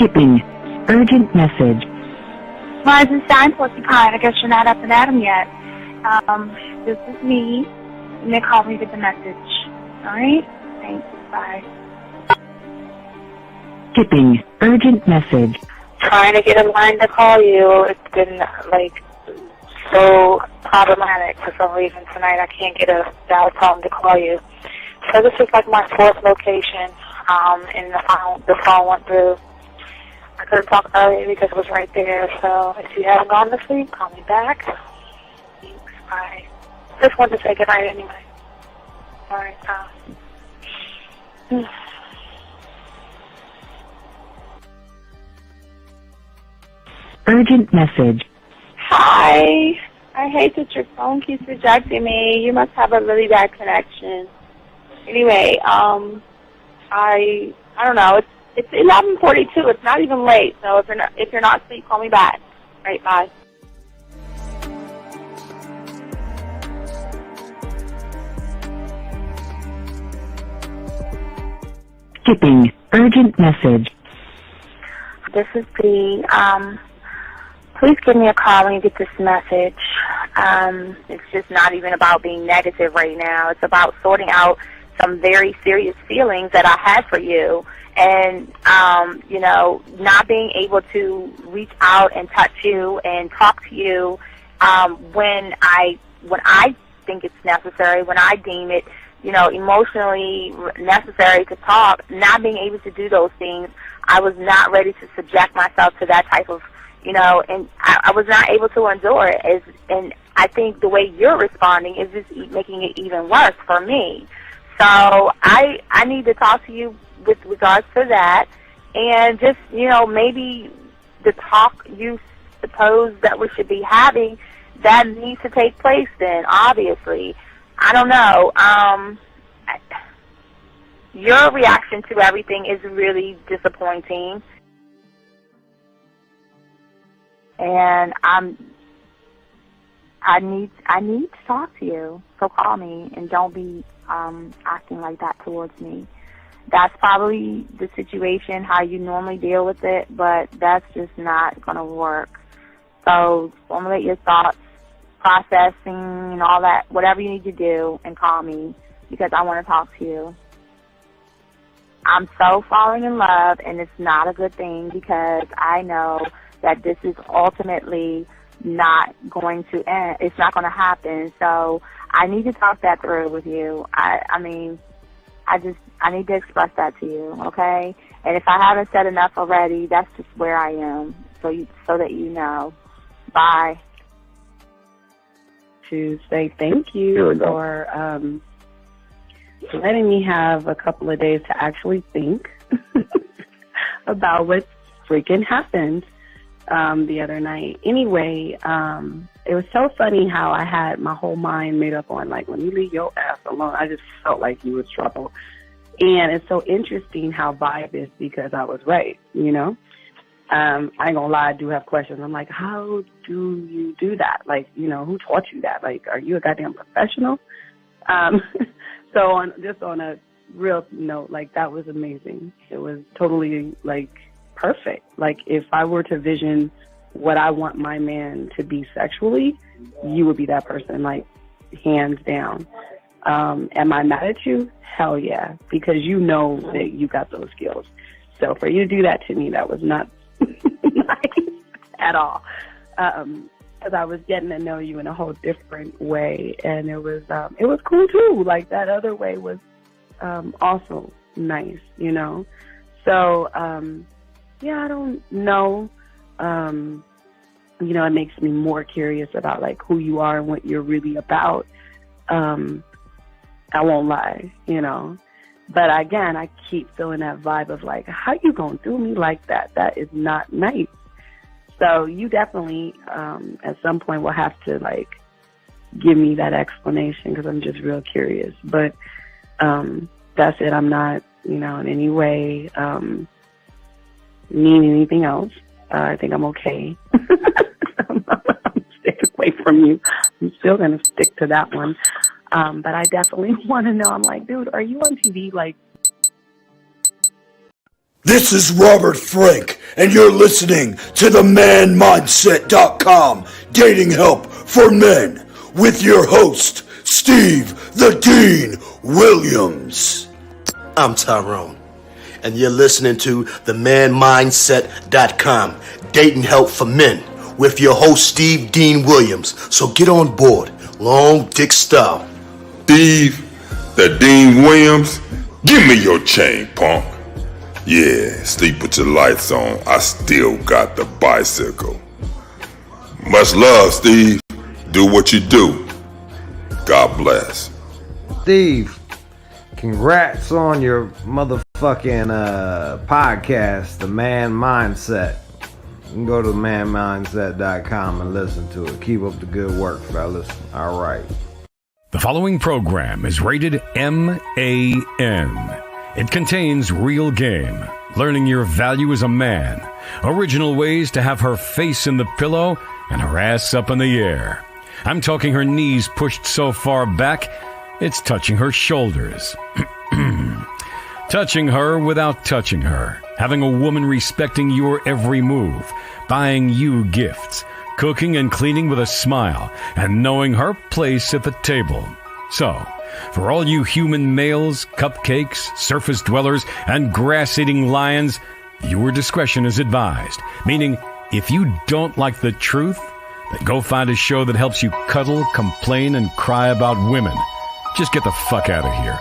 Skipping. Urgent message. Rise and shine, Porcupine. I guess you're not up and at 'em yet. This is me. And they call me with the message. Alright? Thanks. Bye. Skipping. Urgent message. Trying to get a line to call you. It's been, so problematic for some reason tonight. I can't get a dial tone to call you. So this is my fourth location, and the phone went through. I couldn't talk earlier because it was right there. So if you haven't gone to sleep, call me back. Thanks. Bye. Just wanted to say goodnight anyway. All right. Urgent message. Hi. I hate that your phone keeps rejecting me. You must have a really bad connection. Anyway, I don't know. It's 11:42. It's not even late. So if you're not asleep, call me back. All right. Bye. Skipping. Urgent message. This is Dee. Please give me a call when you get this message. It's just not even about being negative right now. It's about sorting out some very serious feelings that I had for you, and not being able to reach out and touch you and talk to you when I think it's necessary, when I deem it, emotionally necessary to talk. Not being able to do those things, I was not ready to subject myself to that type of, and I was not able to endure it. And I think the way you're responding is just making it even worse for me. So I need to talk to you with regards to that, and just, maybe the talk you suppose that we should be having, that needs to take place then, obviously. I don't know. Your reaction to everything is really disappointing. And I need to talk to you. So call me, and don't be acting like that towards me. That's probably the situation, how you normally deal with it, but that's just not going to work. So formulate your thoughts, processing and all that, whatever you need to do, and call me, because I want to talk to you. I'm so falling in love, and it's not a good thing, because I know that this is ultimately not going to end. It's not going to happen. So I need to talk that through with you. I need to express that to you, okay? And if I haven't said enough already, that's just where I am, so that you know. Bye. To say thank you for letting me have a couple of days to actually think about what freaking happened the other night. Anyway, it was so funny how I had my whole mind made up on, when you leave your ass alone, I just felt like you was trouble. And it's so interesting how vibe is, because I was right, I ain't gonna lie, I do have questions. I'm like, how do you do that? Who taught you that? Are you a goddamn professional? So on a real note, that was amazing. It was totally, perfect. If I were to vision what I want my man to be sexually, you would be that person, hands down. Am I mad at you? Hell yeah, because you know that you got those skills. So for you to do that to me, that was not nice at all. Because I was getting to know you in a whole different way, and it was cool too. That other way was also nice, So I don't know. It makes me more curious about who you are and what you're really about. I won't lie, But again, I keep feeling that vibe of how you gonna do me like that? That is not nice. So you definitely, at some point, will have to give me that explanation, because I'm just real curious. But that's it. I'm not, in any way mean anything else. I think I'm okay. I'm staying away from you. I'm still gonna stick to that one. But I definitely want to know. I'm dude, are you on TV? This is Robert Frank, and you're listening to the ManMindset.com Dating Help for Men with your host, Steve the Dean Williams. I'm Tyrone, and you're listening to the ManMindset.com Dating Help for Men with your host, Steve Dean Williams. So get on board, long dick style. Steve the Dean Williams, give me your chain, punk. Yeah, sleep with your lights on. I still got the bicycle. Much love, Steve. Do what you do. God bless. Steve, congrats on your motherfucking podcast, The Man Mindset. You can go to manmindset.com and listen to it. Keep up the good work, fellas. All right. The following program is rated MAN. It contains real game, learning your value as a man, original ways to have her face in the pillow and her ass up in the air. I'm talking her knees pushed so far back, it's touching her shoulders. Touching her without touching her. Having a woman respecting your every move. Buying you gifts. Cooking and cleaning with a smile. And knowing her place at the table. So, for all you human males, cupcakes, surface dwellers, and grass-eating lions, your discretion is advised. Meaning, if you don't like the truth, then go find a show that helps you cuddle, complain, and cry about women. Just get the fuck out of here.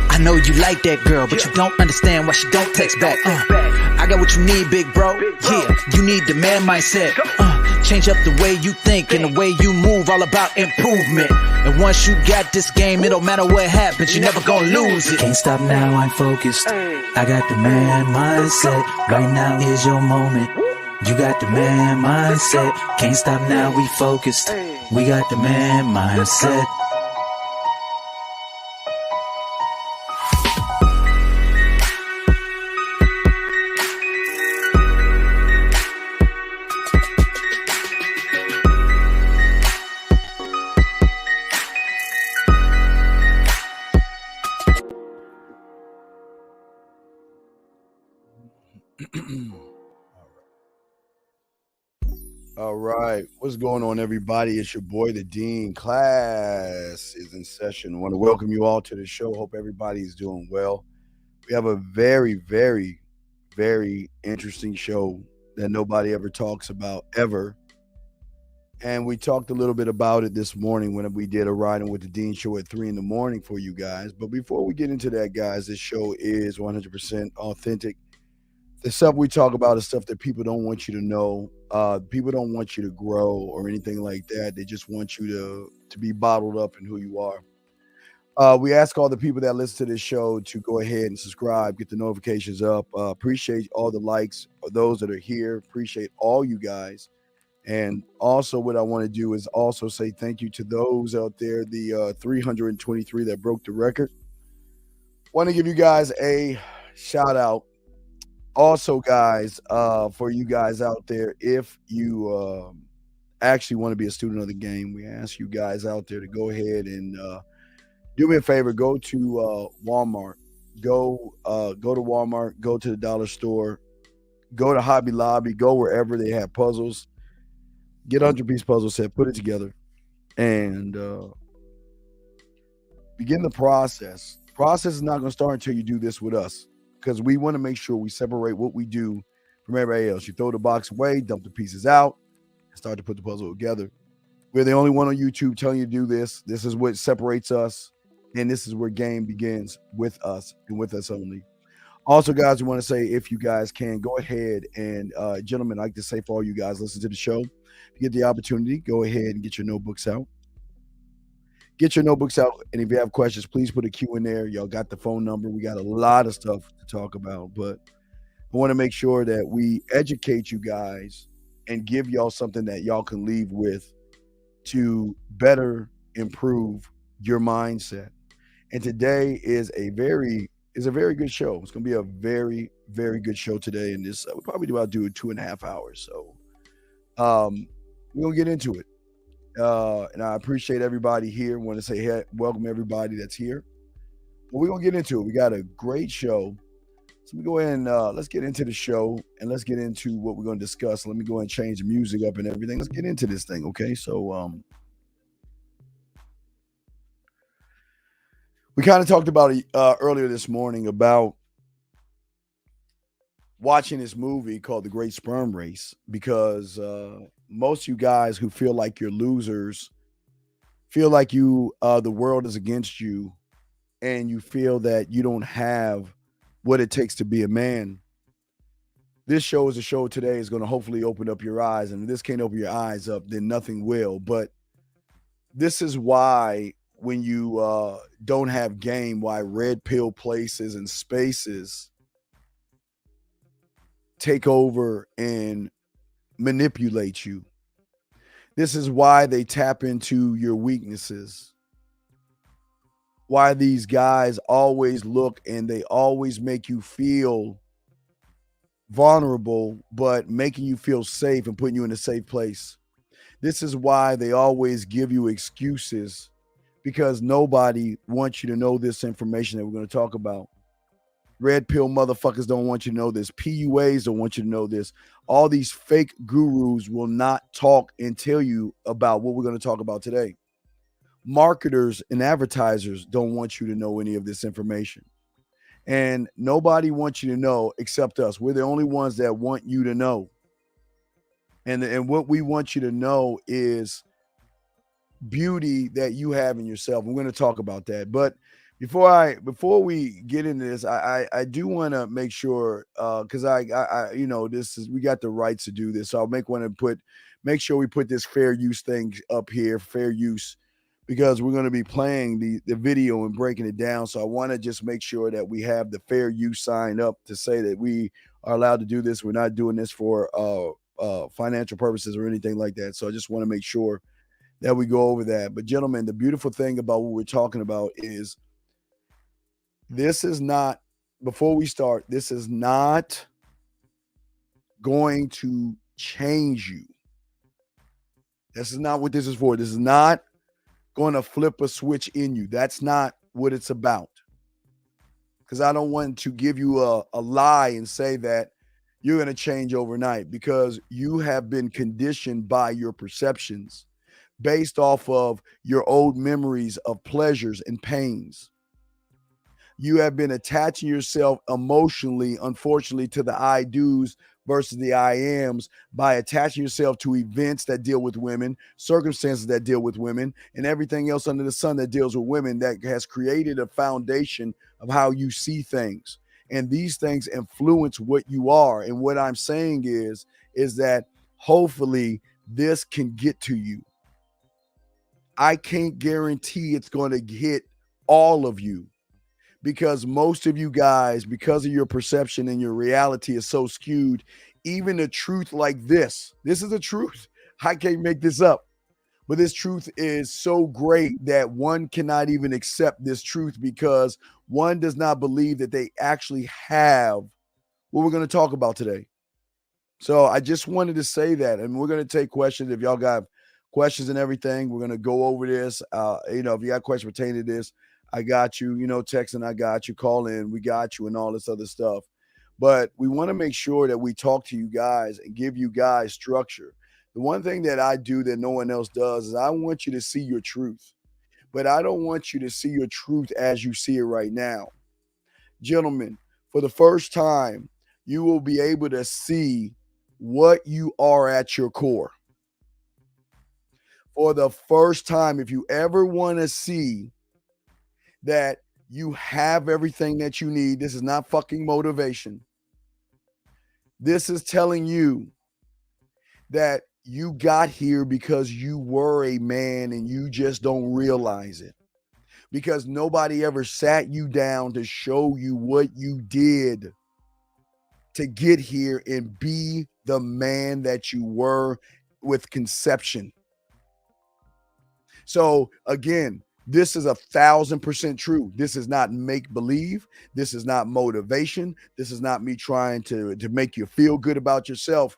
I know you like that girl, but you don't understand why she don't text back. I got what you need, big bro. Yeah, you need the man mindset. Change up the way you think and the way you move, all about improvement. And once you got this game, it don't matter what happens, you're never gonna lose it. Can't stop now, I'm focused. I got the man mindset. Right now is your moment. You got the man mindset. Can't stop now, we focused. We got the man mindset. All right, what's going on, everybody? It's your boy, the Dean. Class is in session. I want to welcome you all to the show. Hope everybody is doing well. We have a very, very, very interesting show that nobody ever talks about, ever. And we talked a little bit about it this morning when we did a Riding with the Dean show at 3 in the morning for you guys. But before we get into that, guys, this show is 100% authentic. The stuff we talk about is stuff that people don't want you to know. People don't want you to grow or anything like that. They just want you to be bottled up in who you are. We ask all the people that listen to this show to go ahead and subscribe, get the notifications up. Appreciate all the likes of those that are here. Appreciate all you guys. And also what I want to do is also say thank you to those out there, the 323 that broke the record. Want to give you guys a shout out. Also, guys, for you guys out there, if you actually want to be a student of the game, we ask you guys out there to go ahead and do me a favor. Go to Walmart. Go to Walmart. Go to the dollar store. Go to Hobby Lobby. Go wherever they have puzzles. Get a 100-piece puzzle set. Put it together. And begin the process. The process is not going to start until you do this with us. Because we want to make sure we separate what we do from everybody else. You throw the box away, dump the pieces out, and start to put the puzzle together. We're the only one on YouTube telling you to do this. This is what separates us, and this is where game begins with us and with us only. Also, guys, we want to say, if you guys can, go ahead and, gentlemen, I like to say for all you guys listen to the show, if you get the opportunity, go ahead and get your notebooks out. Get your notebooks out, and if you have questions, please put a Q in there. Y'all got the phone number. We got a lot of stuff to talk about, but I want to make sure that we educate you guys and give y'all something that y'all can leave with to better improve your mindset. And today is a very good show. It's going to be a very, very good show today, and this we'll probably do 2.5 hours. So we're going to get into it. And I appreciate everybody here. I want to say welcome everybody that's here. But we're going to get into it. We got a great show. So let me go ahead and let's get into the show and let's get into what we're going to discuss. Let me go ahead and change the music up and everything. Let's get into this thing, okay? So we kind of talked about it earlier this morning about watching this movie called The Great Sperm Race, because most of you guys who feel like you're losers, feel like the world is against you, and you feel that you don't have what it takes to be a man. This show is a show today is going to hopefully open up your eyes. And if this can't open your eyes up, then nothing will. But this is why when you don't have game, why red pill places and spaces take over and manipulate you. This is why they tap into your weaknesses. Why these guys always look and they always make you feel vulnerable, but making you feel safe and putting you in a safe place. This is why they always give you excuses, because nobody wants you to know this information that we're going to talk about. Red pill motherfuckers don't want you to know this. PUAs don't want you to know this. All these fake gurus will not talk and tell you about what we're going to talk about today. Marketers and advertisers don't want you to know any of this information. And nobody wants you to know except us. We're the only ones that want you to know. And what we want you to know is beauty that you have in yourself. We're going to talk about that. But before we get into this, I do want to make sure, because I this is, we got the rights to do this. So I'll make sure we put this fair use thing up here, fair use, because we're going to be playing the video and breaking it down. So I want to just make sure that we have the fair use sign up to say that we are allowed to do this. We're not doing this for financial purposes or anything like that. So I just want to make sure that we go over that. But gentlemen, the beautiful thing about what we're talking about is this is not, before we start, this is not going to change you. This is not what this is for. This is not going to flip a switch in you. That's not what it's about. Because I don't want to give you a lie and say that you're going to change overnight, because you have been conditioned by your perceptions based off of your old memories of pleasures and pains. You have been attaching yourself emotionally, unfortunately, to the I do's versus the I ams by attaching yourself to events that deal with women, circumstances that deal with women, and everything else under the sun that deals with women, that has created a foundation of how you see things. And these things influence what you are. And what I'm saying is that hopefully this can get to you. I can't guarantee it's going to hit all of you, because most of you guys, because of your perception and your reality is so skewed, even a truth like this is the truth. I can't make this up. But this truth is so great that one cannot even accept this truth, because one does not believe that they actually have what we're going to talk about today. So I just wanted to say that, and we're going to take questions. If y'all got questions and everything, we're going to go over this. If you got questions pertaining to this, I got you, texting, I got you, call in, we got you, and all this other stuff. But we want to make sure that we talk to you guys and give you guys structure. The one thing that I do that no one else does is I want you to see your truth. But I don't want you to see your truth as you see it right now. Gentlemen, for the first time, you will be able to see what you are at your core. For the first time, if you ever want to see that you have everything that you need, this is not fucking motivation. This is telling you that you got here because you were a man and you just don't realize it. Because nobody ever sat you down to show you what you did to get here and be the man that you were with conception. So again, this is 1,000% true. This is not make believe. This is not motivation. This is not me trying to make you feel good about yourself.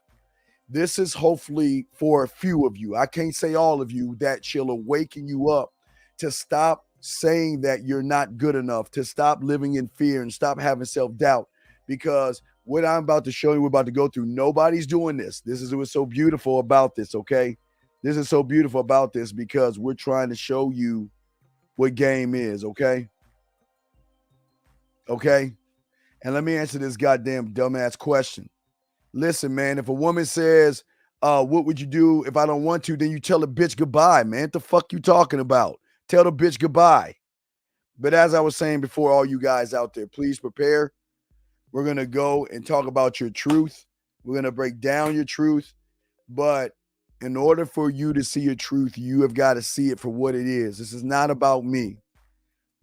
This is hopefully for a few of you. I can't say all of you, that shall awaken you up to stop saying that you're not good enough, to stop living in fear and stop having self-doubt. Because what I'm about to show you, we're about to go through, nobody's doing this. This is what's so beautiful about this, okay? This is so beautiful about this because we're trying to show you what game is, okay? Okay? And let me answer this goddamn dumbass question. Listen, man, if a woman says, what would you do if I don't want to? Then you tell the bitch goodbye, man. What the fuck you talking about? Tell the bitch goodbye. But as I was saying before, all you guys out there, please prepare. We're going to go and talk about your truth. We're going to break down your truth. But in order for you to see your truth, you have got to see it for what it is. This is not about me.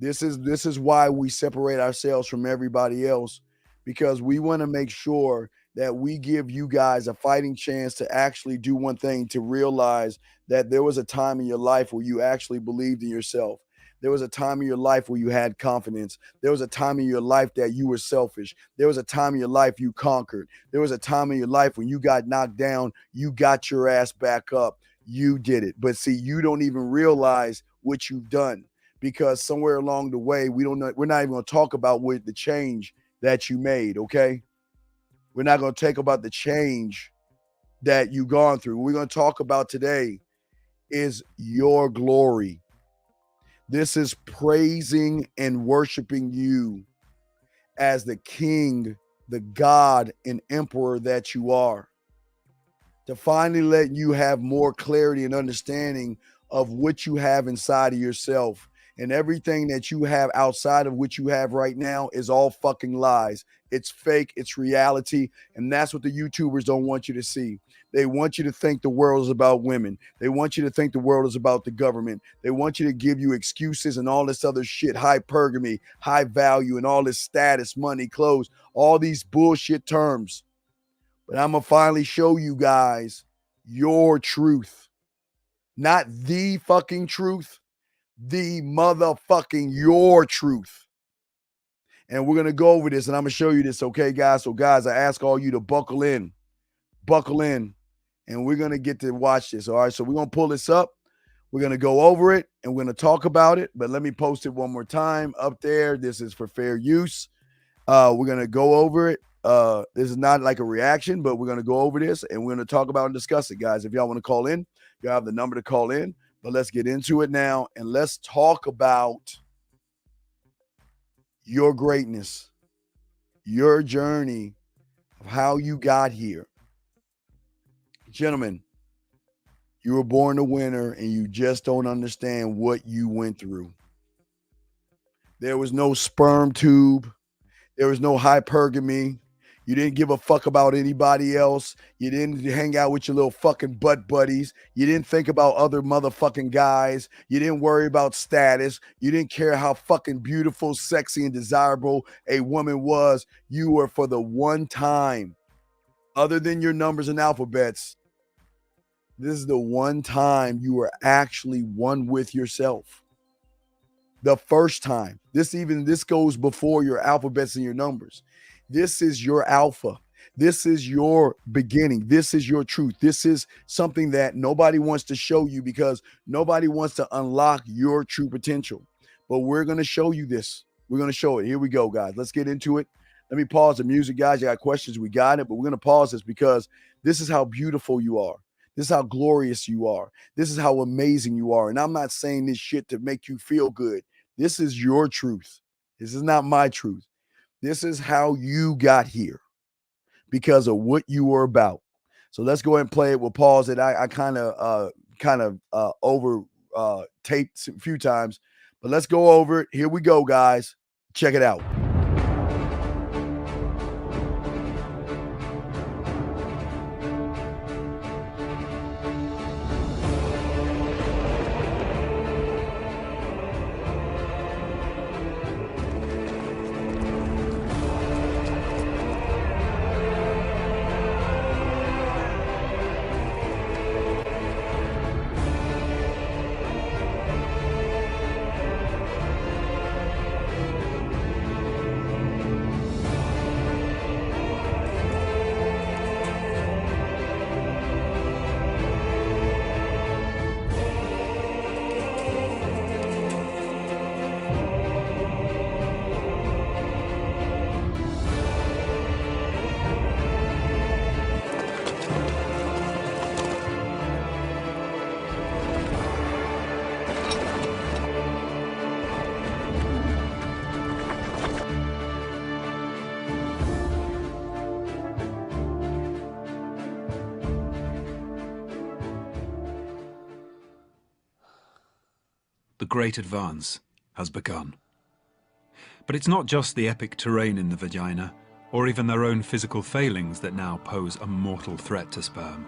This is why we separate ourselves from everybody else, because we want to make sure that we give you guys a fighting chance to actually do one thing, to realize that there was a time in your life where you actually believed in yourself. There was a time in your life where you had confidence. There was a time in your life that you were selfish. There was a time in your life you conquered. There was a time in your life when you got knocked down, you got your ass back up. You did it. But see, you don't even realize what you've done, because somewhere along the way, we're not even going to talk about what the change that you made, okay? We're not going to talk about the change that you've gone through. What we're going to talk about today is your glory. This is praising and worshiping you as the king, the God and emperor that you are. To finally let you have more clarity and understanding of what you have inside of yourself. And everything that you have outside of what you have right now is all fucking lies. It's fake. It's reality. And that's what the YouTubers don't want you to see. They want you to think the world is about women. They want you to think the world is about the government. They want you to give you excuses and all this other shit, hypergamy, high value, and all this status, money, clothes, all these bullshit terms. But I'm going to finally show you guys your truth. Not the fucking truth. The motherfucking your truth. And we're going to go over this, and I'm going to show you this, okay, guys? So, guys, I ask all you to buckle in, and we're going to get to watch this, all right? So we're going to pull this up. We're going to go over it, and we're going to talk about it, but let me post it one more time up there. This is for fair use. We're going to go over it. This is not like a reaction, but we're going to go over this, and we're going to talk about and discuss it, guys. If y'all want to call in, you have the number to call in. But let's get into it now, and let's talk about your greatness, your journey of how you got here. Gentlemen, you were born a winner, and you just don't understand what you went through. There was no sperm tube. There was no hypergamy. You didn't give a fuck about anybody else. You didn't hang out with your little fucking butt buddies. You didn't think about other motherfucking guys. You didn't worry about status. You didn't care how fucking beautiful, sexy, and desirable a woman was. You were, for the one time, other than your numbers and alphabets, this is the one time you were actually one with yourself. The first time. This goes before your alphabets and your numbers. This is your alpha. This is your beginning. This is your truth. This is something that nobody wants to show you, because nobody wants to unlock your true potential. But we're going to show you this. We're going to show it. Here we go, guys. Let's get into it. Let me pause the music, guys. You got questions? We got it. But we're going to pause this because this is how beautiful you are. This is how glorious you are. This is how amazing you are. And I'm not saying this shit to make you feel good. This is your truth. This is not my truth. This is how you got here because of what you were about. So let's go ahead and play it. We'll pause it. I kind of over taped a few times, but let's go over it. Here we go, guys. Check it out. The great advance has begun. But it's not just the epic terrain in the vagina, or even their own physical failings that now pose a mortal threat to sperm.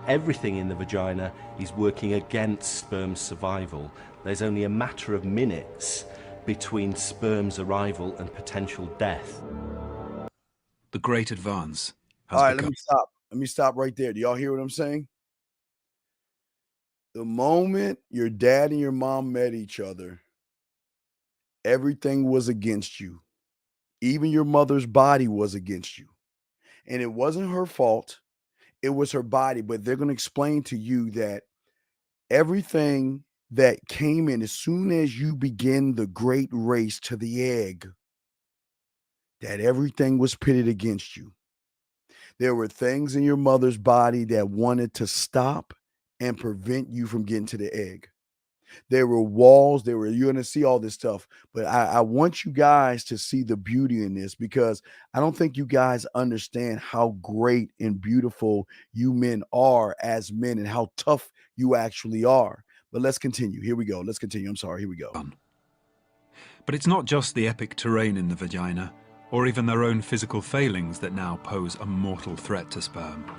Everything in the vagina is working against sperm's survival. There's only a matter of minutes between sperm's arrival and potential death. The great advance has All right, begun. let me stop right there. Do y'all hear what I'm saying? The moment your dad and your mom met each other, everything was against you. Even your mother's body was against you. And it wasn't her fault. It was her body. But they're going to explain to you that everything that came in as soon as you begin the great race to the egg, that everything was pitted against you. There were things in your mother's body that wanted to stop and prevent you from getting to the egg. There were walls, you're going to see all this stuff, but I want you guys to see the beauty in this, because I don't think you guys understand how great and beautiful you men are as men and how tough you actually are. But let's continue. Here we go. Let's continue. I'm sorry. Here we go. But it's not just the epic terrain in the vagina, or even their own physical failings that now pose a mortal threat to sperm.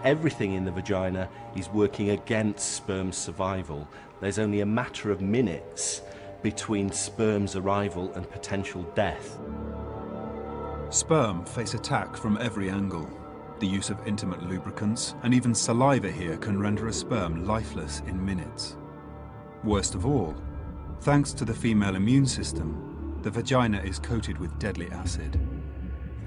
Everything in the vagina is working against sperm's survival. There's only a matter of minutes between sperm's arrival and potential death. Sperm face attack from every angle. The use of intimate lubricants and even saliva here can render a sperm lifeless in minutes. Worst of all, thanks to the female immune system, the vagina is coated with deadly acid.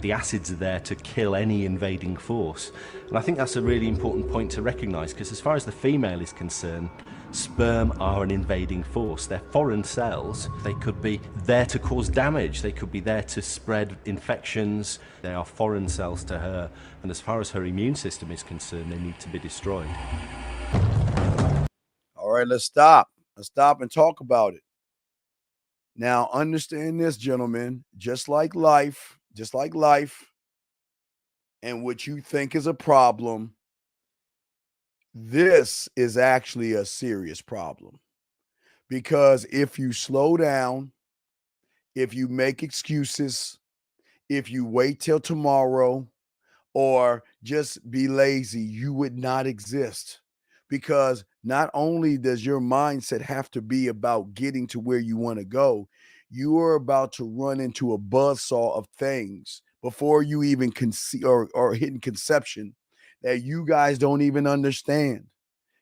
The acids are there to kill any invading force. And I think that's a really important point to recognise, because as far as the female is concerned, sperm are an invading force. They're foreign cells. They could be there to cause damage. They could be there to spread infections. They are foreign cells to her. And as far as her immune system is concerned, they need to be destroyed. All right, let's stop. Let's stop and talk about it. Now, understand this, gentlemen, just like life, and what you think is a problem, this is actually a serious problem. Because if you slow down, if you make excuses, if you wait till tomorrow, or just be lazy, you would not exist. Because not only does your mindset have to be about getting to where you want to go, you are about to run into a buzzsaw of things before you even conceive or hitting conception that you guys don't even understand.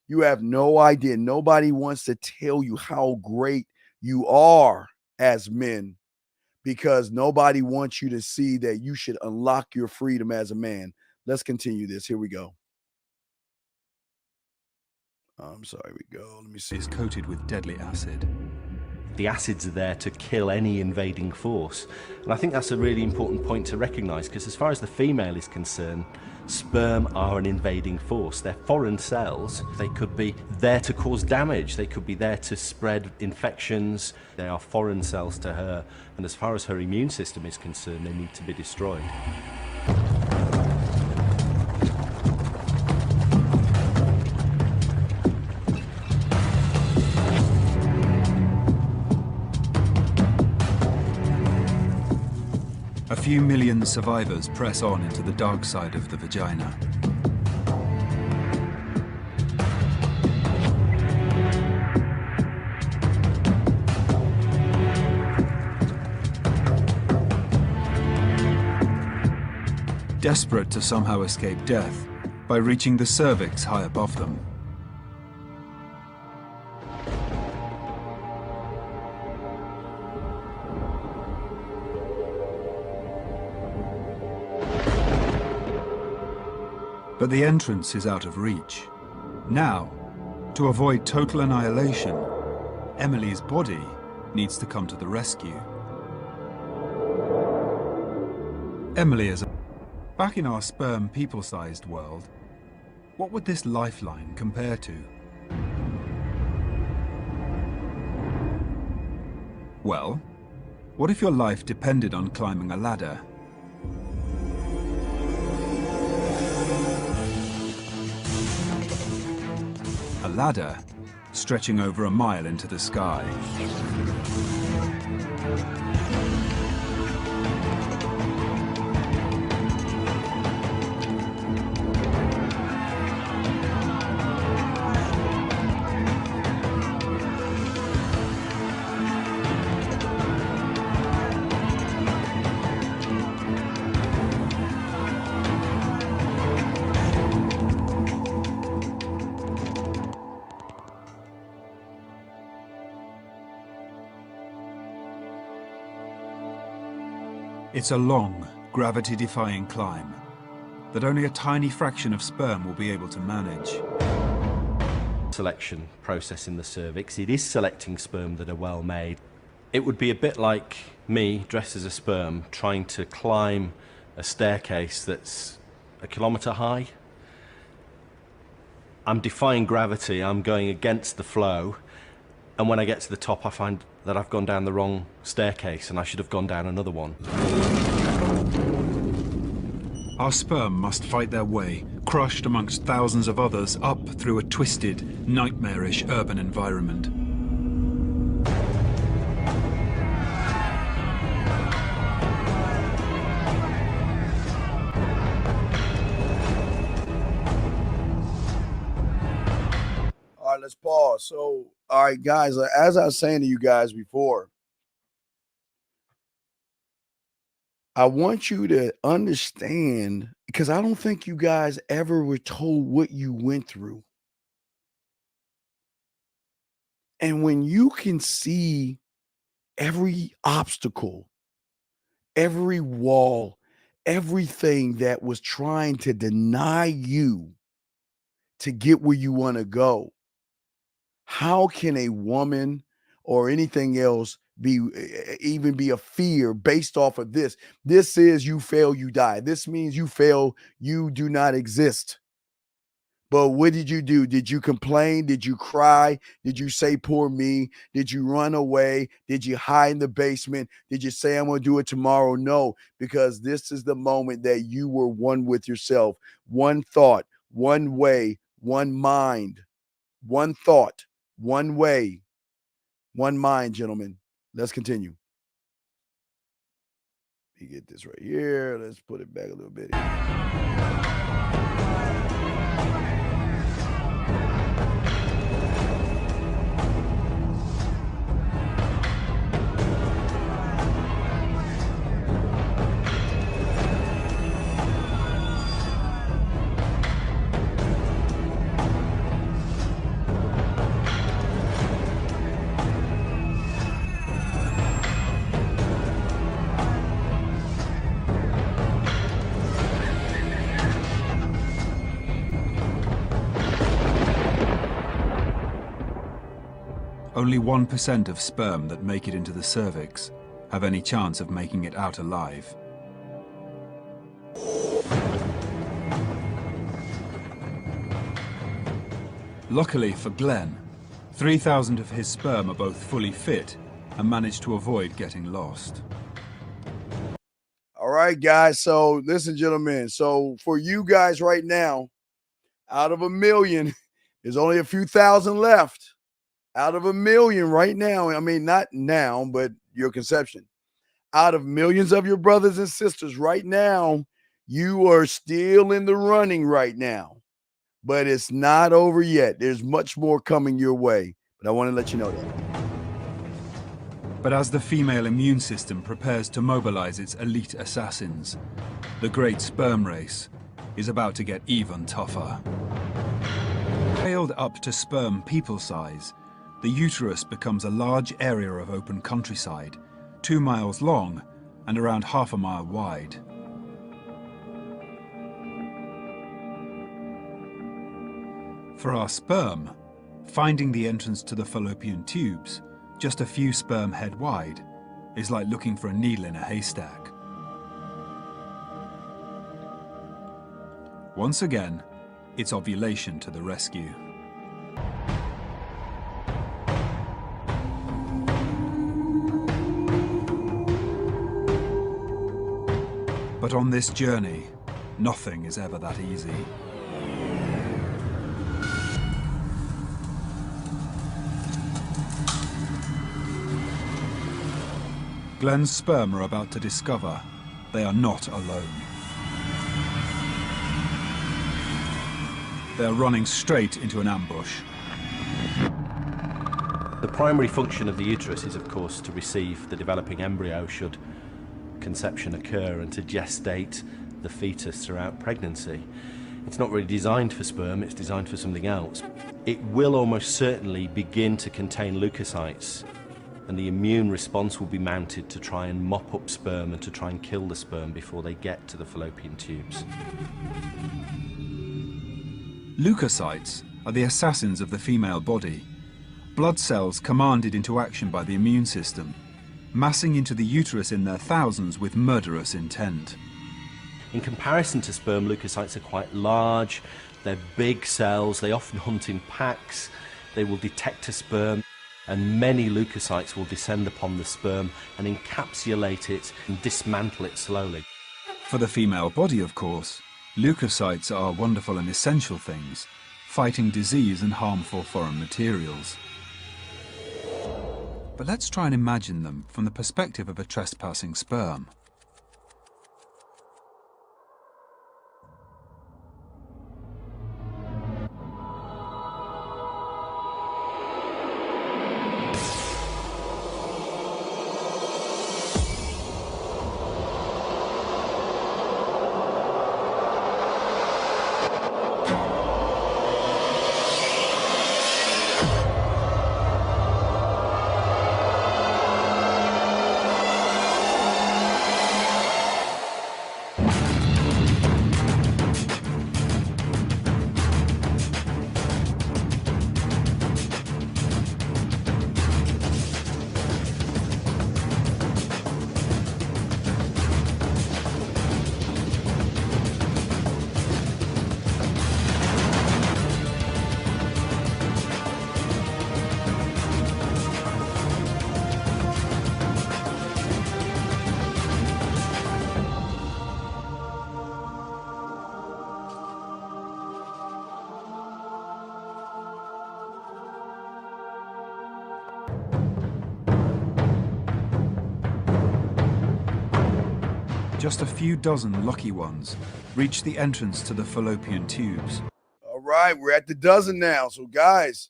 You have no idea. Nobody wants to tell you how great you are as men, because nobody wants you to see that you should unlock your freedom as a man. Let's continue this. Here we go. I'm sorry, we go. Let me see. It's coated with deadly acid. The acids are there to kill any invading force. And I think that's a really important point to recognise, because as far as the female is concerned, sperm are an invading force. They're foreign cells. They could be there to cause damage. They could be there to spread infections. They are foreign cells to her. And as far as her immune system is concerned, they need to be destroyed. A few million survivors press on into the dark side of the vagina. Desperate to somehow escape death by reaching the cervix high above them. But the entrance is out of reach. Now, to avoid total annihilation, Emily's body needs to come to the rescue. Emily is back in our sperm people-sized world. What would this lifeline compare to? Well, what if your life depended on climbing a ladder? A ladder stretching over a mile into the sky. It's a long, gravity-defying climb that only a tiny fraction of sperm will be able to manage. Selection process in the cervix, it is selecting sperm that are well made. It would be a bit like me, dressed as a sperm, trying to climb a staircase that's 1 kilometre high. I'm defying gravity, I'm going against the flow, and when I get to the top I find that I've gone down the wrong staircase and I should have gone down another one. Our sperm must fight their way, crushed amongst thousands of others, up through a twisted, nightmarish urban environment. All right, let's pause. So, all right, guys, as I was saying to you guys before, I want you to understand, because I don't think you guys ever were told what you went through. And when you can see every obstacle, every wall, everything that was trying to deny you to get where you want to go, how can a woman or anything else even be a fear based off of this? This is you fail, you die. This means you fail, you do not exist. But what did you do? Did you complain? Did you cry? Did you say, poor me? Did you run away? Did you hide in the basement? Did you say, I'm going to do it tomorrow? No, because this is the moment that you were one with yourself. One thought, one way, one mind, one thought, one way, one mind, gentlemen. Let's continue. Let me get this right here. Let's put it back a little bit. Only 1% of sperm that make it into the cervix have any chance of making it out alive. Luckily for Glenn, 3,000 of his sperm are both fully fit and managed to avoid getting lost. All right, guys. So listen, gentlemen. So for you guys right now, out of 1 million, there's only a few thousand left. Out of 1 million right now, I mean, not now, but your conception. Out of millions of your brothers and sisters right now, you are still in the running right now. But it's not over yet. There's much more coming your way. But I want to let you know that. But as the female immune system prepares to mobilize its elite assassins, the great sperm race is about to get even tougher. Scaled up to sperm people size, the uterus becomes a large area of open countryside, 2 miles long and around half a mile wide. For our sperm, finding the entrance to the fallopian tubes, just a few sperm head wide, is like looking for a needle in a haystack. Once again, it's ovulation to the rescue. But on this journey, nothing is ever that easy. Glenn's sperm are about to discover they are not alone. They are running straight into an ambush. The primary function of the uterus is, of course, to receive the developing embryo should conception occur and to gestate the fetus throughout pregnancy. It's not really designed for sperm, it's designed for something else. It will almost certainly begin to contain leukocytes, and the immune response will be mounted to try and mop up sperm and to try and kill the sperm before they get to the fallopian tubes. Leukocytes are the assassins of the female body. Blood cells commanded into action by the immune system, massing into the uterus in their thousands with murderous intent. In comparison to sperm, leukocytes are quite large, they're big cells, they often hunt in packs, they will detect a sperm, and many leukocytes will descend upon the sperm and encapsulate it and dismantle it slowly. For the female body, of course, leukocytes are wonderful and essential things, fighting disease and harmful foreign materials. But let's try and imagine them from the perspective of a trespassing sperm. Just a few dozen lucky ones reach the entrance to the fallopian tubes. All right, we're at the dozen now. So guys,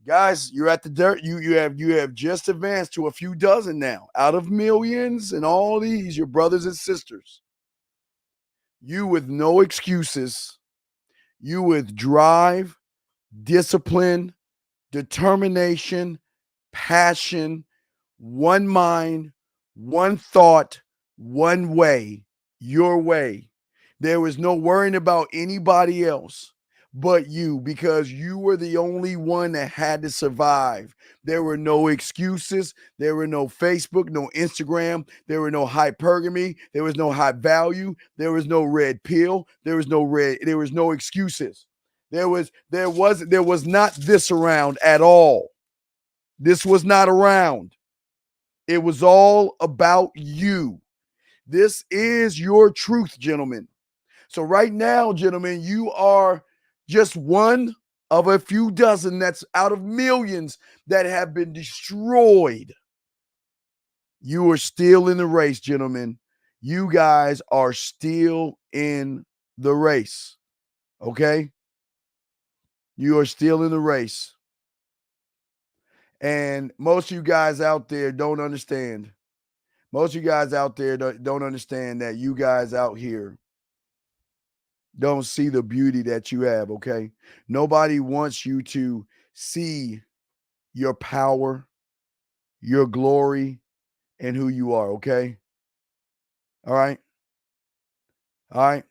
you're at the dirt. You have just advanced to a few dozen now. Out of millions and all these, your brothers and sisters. You with no excuses. You with drive, discipline, determination, passion, one mind, one thought, one way, your way. There was no worrying about anybody else but you, because you were the only one that had to survive. There were no excuses. There were no Facebook, no Instagram. There were no hypergamy. There was no high value. There was no red pill. There was no excuses. There was not this around at all. This was not around. It was all about you. This is your truth, gentlemen. So right now, gentlemen, you are just one of a few dozen that's out of millions that have been destroyed. You are still in the race, gentlemen. You guys are still in the race. Okay? You are still in the race. And most of you guys out there don't understand. Most of you guys out there don't understand that you guys out here don't see the beauty that you have, okay? Nobody wants you to see your power, your glory, and who you are, okay? All right? All right?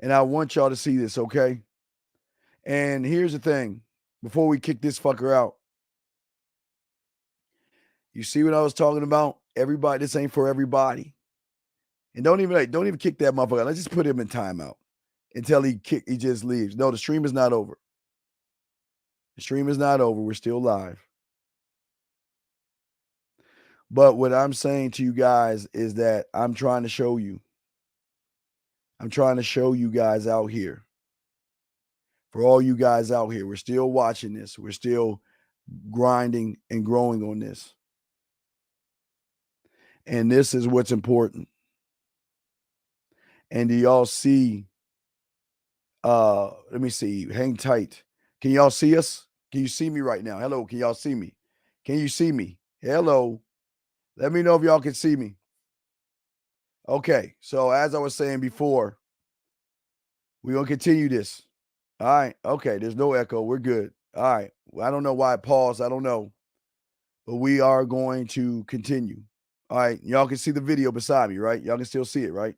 And I want y'all to see this, okay? And here's the thing. Before we kick this fucker out, you see what I was talking about? Everybody, this ain't for everybody. And don't even kick that motherfucker. Let's just put him in timeout until he just leaves. No, the stream is not over. The stream is not over. We're still live. But what I'm saying to you guys is that I'm trying to show you. I'm trying to show you guys out here. For all you guys out here, we're still watching this. We're still grinding and growing on this. And this is what's important. And do y'all see? Let me see. Hang tight. Can y'all see us? Can you see me right now? Hello. Can y'all see me? Can you see me? Hello. Let me know if y'all can see me. Okay. So as I was saying before, we're going to continue this. All right. Okay. There's no echo. We're good. All right. Well, I don't know why it paused. I don't know. But we are going to continue. All right. Y'all can see the video beside me, right? Y'all can still see it, right?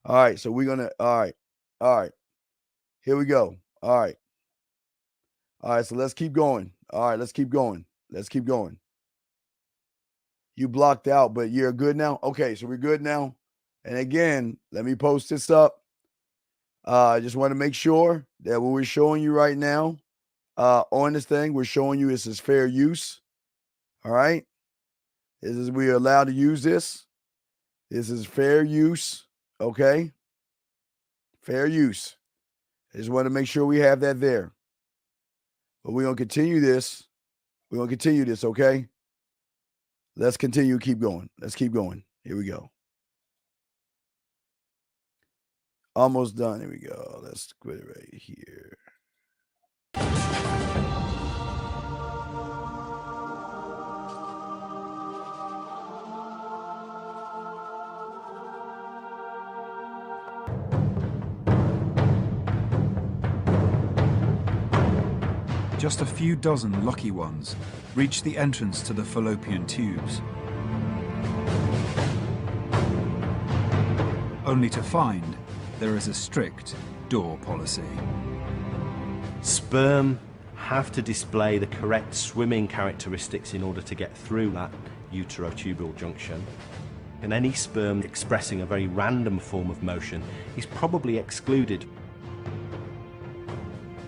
All right. So we're going to, all right. All right. Here we go. All right. All right. So let's keep going. All right. Let's keep going. Let's keep going. You blocked out, but you're good now? Okay. So we're good now. And again, let me post this up. I just want to make sure that what we're showing you right now on this thing, we're showing you this is fair use. All right. This is, we are allowed to use this. This is fair use. Okay. Fair use. I just want to make sure we have that there. But we're going to continue this. We're going to continue this. Okay. Let's continue. Keep going. Let's keep going. Here we go. Almost done. Here we go. Let's quit it right here. Just a few dozen lucky ones reach the entrance to the fallopian tubes, only to find there is a strict door policy. Sperm have to display the correct swimming characteristics in order to get through that uterotubal junction. And any sperm expressing a very random form of motion is probably excluded.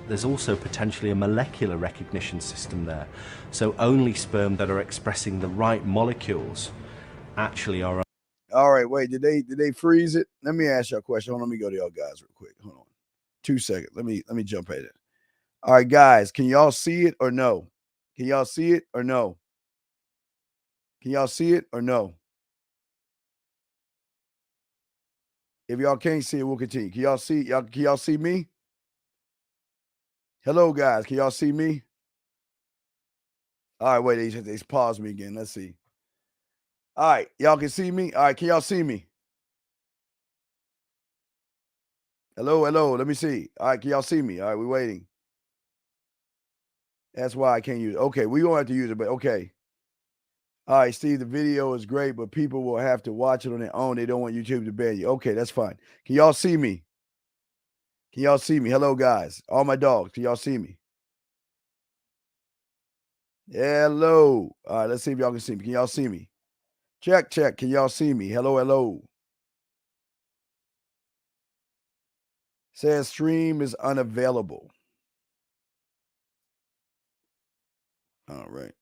There's also potentially a molecular recognition system there. So only sperm that are expressing the right molecules actually are. All right, wait, did they freeze it? Let me ask you a question. Hold on, let me go to y'all guys real quick. Hold on. 2 seconds. Let me jump at it. All right, guys, can y'all see it or no? Can y'all see it or no? Can y'all see it or no? If y'all can't see it, we'll continue. Can y'all see can y'all see me? Hello, guys. Can y'all see me? All right, wait, they paused me again. Let's see. All right, y'all can see me? All right, can y'all see me? Hello, hello, let me see. All right, can y'all see me? All right, we're waiting. That's why I can't use it. Okay, we don't have to use it, but okay. All right, Steve, the video is great, but people will have to watch it on their own. They don't want YouTube to ban you. Okay, that's fine. Can y'all see me? Can y'all see me? Hello, guys. All my dogs, can y'all see me? Hello. All right, let's see if y'all can see me. Can y'all see me? Check, check. Can y'all see me? Hello, hello. Says stream is unavailable. All right.